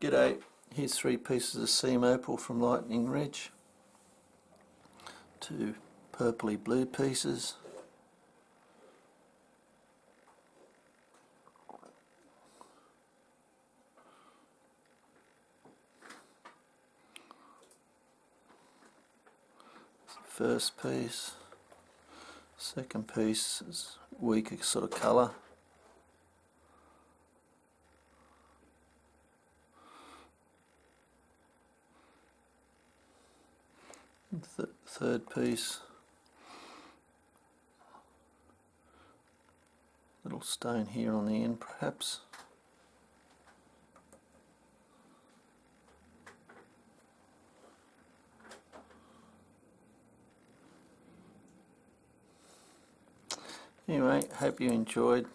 G'day, here's 3 pieces of seam opal from Lightning Ridge, 2 purpley blue pieces, first piece, second piece is weaker sort of colour, third piece, little stone here on the end perhaps. Anyway, hope you enjoyed.